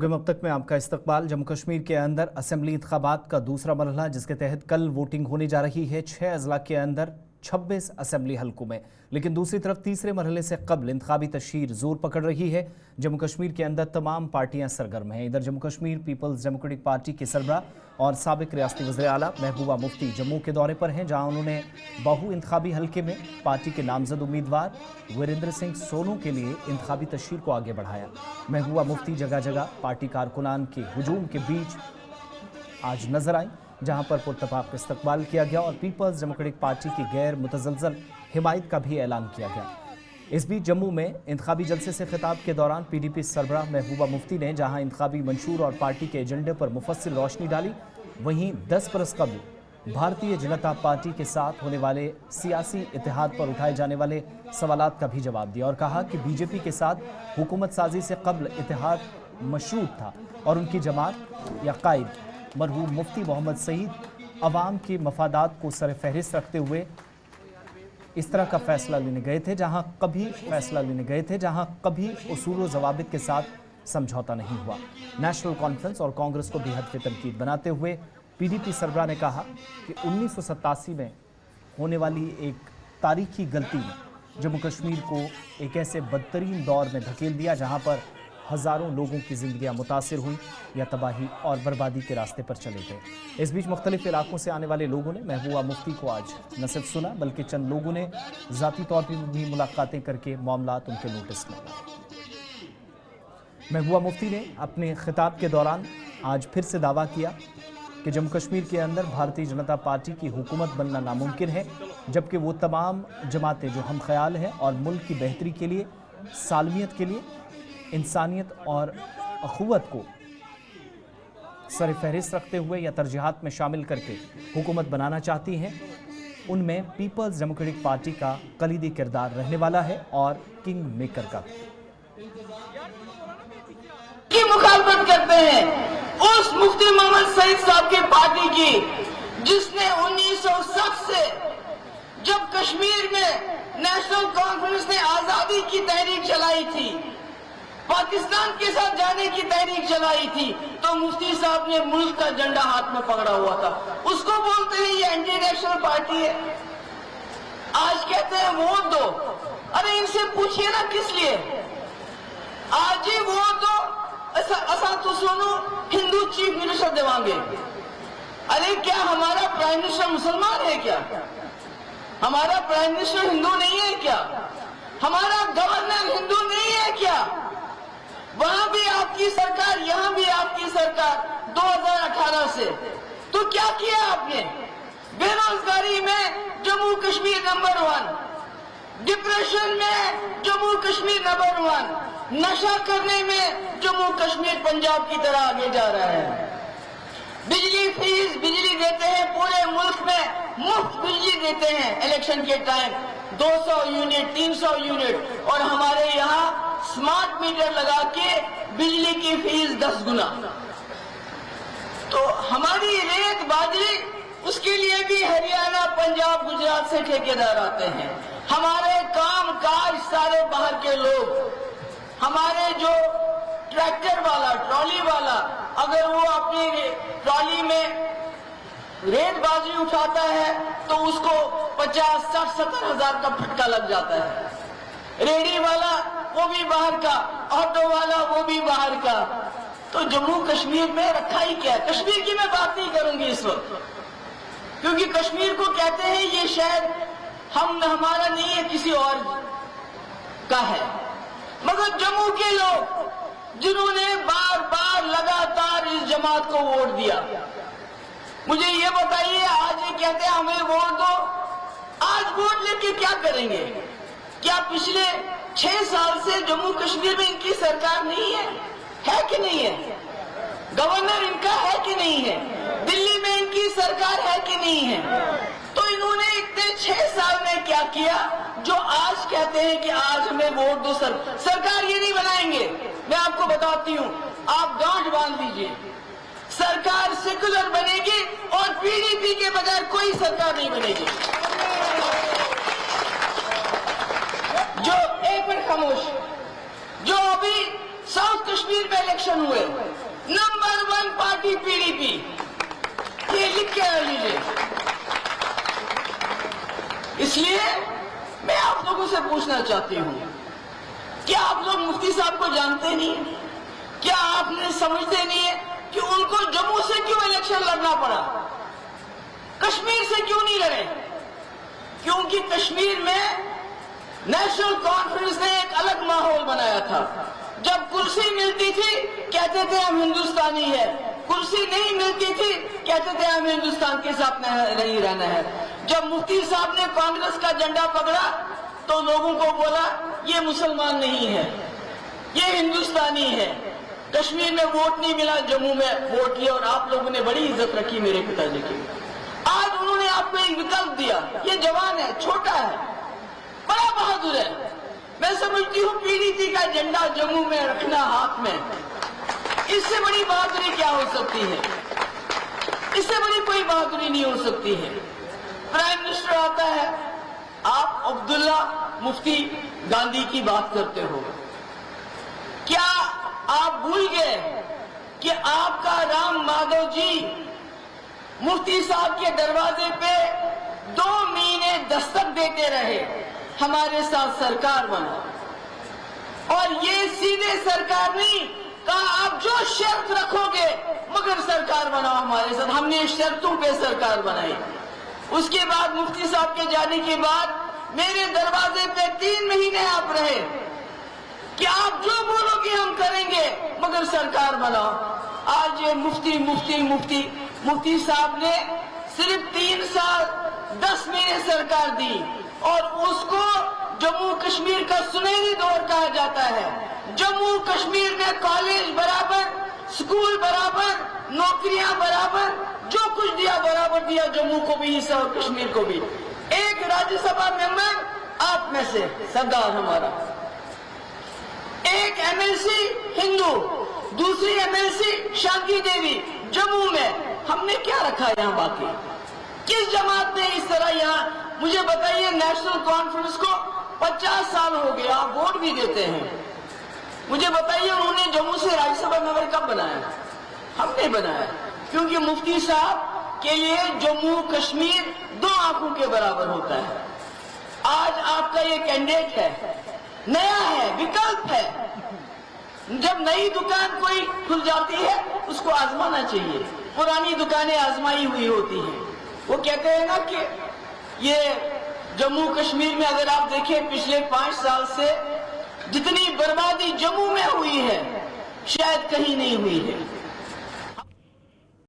अब तक में आपका इस्तकबाल। जम्मू कश्मीर के अंदर असेंबली इंतखाबात का दूसरा मरहला, जिसके तहत कल वोटिंग होने जा रही है 6 अजला के अंदर 26 असेंबली हलकों में। लेकिन दूसरी तरफ तीसरे मरहले से कबल इंतखाबी तशहीर जोर पकड़ रही है। जम्मू कश्मीर के अंदर तमाम पार्टियां सरगर्म हैं। इधर जम्मू कश्मीर पीपल्स डेमोक्रेटिक पार्टी के सरबराह और साबिक रियासती वज़ीर आला महबूबा मुफ्ती जम्मू के दौरे पर हैं, जहां उन्होंने बहु इंतखाबी हलके में पार्टी के नामजद उम्मीदवार वीरेंद्र सिंह सोनू के लिए इंतखाबी तशहीर को आगे बढ़ाया। महबूबा मुफ्ती जगह जगह पार्टी कारकुनान के हुजूम के बीच आज नजर आई, जहां पर पुरतफाक इस्तकबाल किया गया और पीपल्स डेमोक्रेटिक पार्टी की गैर मुतज़लज़ल हिमायत का भी ऐलान किया गया। इस बीच जम्मू में इंतखाबी जलसे से खिताब के दौरान PDP सरबराह महबूबा मुफ्ती ने जहां इंतखाबी मंशूर और पार्टी के एजेंडे पर मुफस्सिल रोशनी डाली, वहीं 10 बरस कबल भारतीय जनता पार्टी के साथ होने वाले सियासी इत्तेहाद पर उठाए जाने वाले सवालात का भी जवाब दिया और कहा कि BJP के साथ हुकूमत साजी से कबल इत्तेहाद मशरूत था और उनकी जमात या कायद मरहूम मुफ्ती मोहम्मद सईद अवाम के मफादात को सर फहरिस्त रखते हुए इस तरह का फैसला लेने गए थे जहां कभी उसूल व ज़वाबित के साथ समझौता नहीं हुआ। नेशनल कॉन्फ्रेंस और कांग्रेस को बेहद फिर तनकीद बनाते हुए PDP सरबराह ने कहा कि 1987 में होने वाली एक तारीखी गलती ने जम्मू कश्मीर को एक ऐसे बदतरीन दौर में धकेल दिया जहां पर हज़ारों लोगों की ज़िंदगियाँ मुतासिर हुई या तबाही और बर्बादी के रास्ते पर चले गए। इस बीच मुख्तलिफ इलाकों से आने वाले लोगों ने महबूबा मुफ्ती को आज न सिर्फ सुना, बल्कि चंद लोगों ने ज़ाती तौर पर भी मुलाकातें करके मामलात उनके नोटिस में लाए। महबूबा मुफ्ती ने अपने खिताब के दौरान आज फिर से दावा किया कि जम्मू कश्मीर के अंदर भारतीय जनता पार्टी की हुकूमत बनना नामुमकिन है, जबकि वो तमाम जमातें जो हम ख्याल हैं और मुल्क की बेहतरी के लिए, सालमियत के लिए, इंसानियत और अखुवत को सर फहरिस्त रखते हुए या तरजीहात में शामिल करके हुकूमत बनाना चाहती हैं, उनमें पीपल्स डेमोक्रेटिक पार्टी का कलीदी किरदार रहने वाला है और किंग मेकर का की मुखालफत करते हैं उस मुफ्ती मोहम्मद सईद साहब की पार्टी की, जिसने 1960 से जब कश्मीर में नेशनल कॉन्फ्रेंस ने आजादी की तहरीक चलाई थी, पाकिस्तान के साथ जाने की तहरीक चलाई थी, तो मुफ्ती साहब ने मुल्क का झंडा हाथ में पकड़ा हुआ था। उसको बोलते हैं ये एंटी नेशनल पार्टी है। आज कहते हैं वोट दो। अरे इनसे पूछिए ना किस लिए आज ही वोट दो, ऐसा तो सुनो हिंदू चीफ मिनिस्टर देवांगे। अरे क्या हमारा प्राइम मिनिस्टर मुसलमान है क्या? हमारा प्राइम मिनिस्टर हिंदू नहीं है क्या? हमारा गवर्नर हिंदू नहीं है क्या? वहां भी आपकी सरकार, यहां भी आपकी सरकार 2018 से। तो क्या किया आपने? बेरोजगारी में जम्मू कश्मीर नंबर 1, डिप्रेशन में जम्मू कश्मीर नंबर 1, नशा करने में जम्मू कश्मीर पंजाब की तरह आगे जा रहा है। बिजली देते हैं पूरे मुल्क में, मुफ्त बिजली देते हैं इलेक्शन के टाइम 200 यूनिट 300 यूनिट, और हमारे यहाँ स्मार्ट मीटर लगा के बिजली की फीस 10 गुना। तो हमारी रेत बाजरी, उसके लिए भी हरियाणा पंजाब गुजरात से ठेकेदार आते हैं। हमारे काम काज सारे बाहर के लोग, हमारे जो ट्रैक्टर वाला, ट्रॉली वाला, अगर वो अपनी ट्रॉली में रेत बाजरी उठाता है तो उसको 50, 60, 70 हजार का फटका लग जाता है। रेडी वाला वो भी बाहर का, ऑटो वाला वो भी बाहर का। तो जम्मू कश्मीर में रखा ही क्या है? कश्मीर की मैं बात नहीं करूंगी इस वक्त, क्योंकि कश्मीर को कहते हैं ये शायद हमारा नहीं है, किसी और का है। मगर जम्मू के लोग जिन्होंने बार बार लगातार इस जमात को वोट दिया, मुझे ये बताइए, आज ये कहते हैं हमें वोट दो, आज वोट लेके क्या करेंगे? क्या पिछले 6 साल से जम्मू कश्मीर में इनकी सरकार नहीं है कि नहीं है? गवर्नर इनका है कि नहीं है? दिल्ली में इनकी सरकार है कि नहीं है? तो इन्होंने इतने 6 साल में क्या किया जो आज कहते हैं कि आज हमें वोट दो? सरकार ये नहीं बनाएंगे। मैं आपको बताती हूँ, आप गांठ बांध लीजिए, सरकार सेकुलर बनेगी और PDP के बगैर कोई सरकार नहीं बनेगी। जो एक मिनट खामोश, जो अभी साउथ कश्मीर में इलेक्शन हुए, नंबर 1 पार्टी पीडीपी, ये लिख के लीजिए। इसलिए मैं आप लोगों से पूछना चाहती हूं, क्या आप लोग मुफ्ती साहब को जानते नहीं? क्या आपने समझते नहीं है कि उनको जम्मू से क्यों इलेक्शन लड़ना पड़ा, कश्मीर से क्यों नहीं लड़े? क्योंकि कश्मीर में नेशनल कॉन्फ्रेंस ने एक अलग माहौल बनाया था। जब कुर्सी मिलती थी कहते थे हम हिंदुस्तानी है, कुर्सी नहीं मिलती थी कहते थे हम हिंदुस्तान के साथ नहीं रहना है। जब मुफ्ती साहब ने कांग्रेस का झंडा पकड़ा तो लोगों को बोला ये मुसलमान नहीं है, ये हिंदुस्तानी है। कश्मीर में वोट नहीं मिला, जम्मू में वोट लिया और आप लोगों ने बड़ी इज्जत रखी मेरे पिताजी की। आज उन्होंने आपको एक विकल्प दिया, ये जवान है, छोटा है, बड़ा बहादुर है। मैं समझती हूँ पीडीपी का झंडा जम्मू में रखना हाथ में, इससे बड़ी बहादुरी क्या हो सकती है? इससे बड़ी कोई बहादुरी नहीं हो सकती है। प्राइम मिनिस्टर आता है, आप अब्दुल्ला मुफ्ती गांधी की बात करते हो। क्या आप भूल गए कि आपका राम माधव जी मुफ्ती साहब के दरवाजे पे 2 महीने दस्तक देते रहे, हमारे साथ सरकार बना। और ये सीधे सरकार नहीं कहा आप जो शर्त रखोगे मगर सरकार बनाओ हमारे साथ। हमने शर्तों पे सरकार बनाई। उसके बाद मुफ्ती साहब के जाने के बाद मेरे दरवाजे पे 3 महीने आप रहे कि आप जो बोलोगे हम करेंगे मगर सरकार बनाओ। आज ये मुफ्ती साहब ने सिर्फ 3 साल 10 महीने सरकार दी और उसको जम्मू कश्मीर का सुनहरी दौर कहा जाता है। जम्मू कश्मीर में कॉलेज बराबर, स्कूल बराबर, नौकरियां बराबर, जो कुछ दिया बराबर दिया, जम्मू को भी हिस्सा और कश्मीर को भी। एक राज्यसभा मेंबर आप में से सरदार हमारा, एक एमएलसी हिंदू, दूसरी एमएलसी शांति देवी जम्मू में। हमने क्या रखा यहाँ बाकी? किस जमात ने इस तरह यहाँ, मुझे बताइए, नेशनल कॉन्फ्रेंस को 50 साल हो गया, आप वोट भी देते हैं। मुझे बताइए उन्होंने जम्मू से राज्यसभा मेंबर कब बनाया? हमने बनाया, क्योंकि मुफ्ती साहब के लिए जम्मू कश्मीर 2 आंखों के बराबर होता है। आज आपका ये कैंडिडेट है, नया है, विकल्प है। जब नई दुकान कोई खुल जाती है उसको आजमाना चाहिए। पुरानी दुकानें आजमाई हुई होती हैं। वो कहते हैं ना कि ये जम्मू कश्मीर में अगर आप देखें पिछले 5 साल से जितनी बर्बादी जम्मू में हुई है शायद कहीं नहीं हुई है।